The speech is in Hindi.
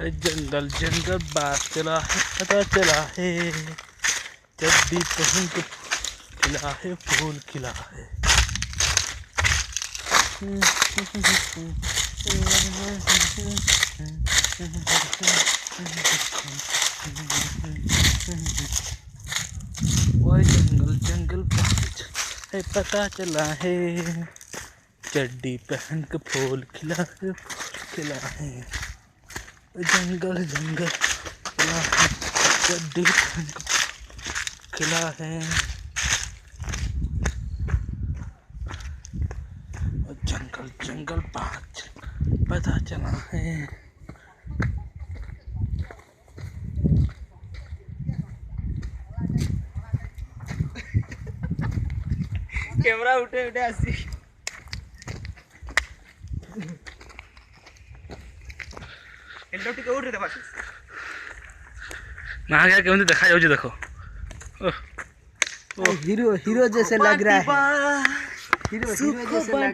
जंगल जंगल बात चला है, पता चला है, चड्डी पहन के खिला है, फूल खिला है। वह जंगल जंगल बात है, पता चला है, चड्डी पहन के फूल खिला है, फूल खिला है। जंगल जंगल खिला है, चड्डी पहन के खिला है। जंगल जंगल बात पता चला है। कैमरा उठे उठे आसी एल्डो टिके उठ रे देखा ना क्या केमती देखा जाउछ देखो। हीरो हीरो जैसे लग रहा है, हीरो हीरो जैसे लग रहा है।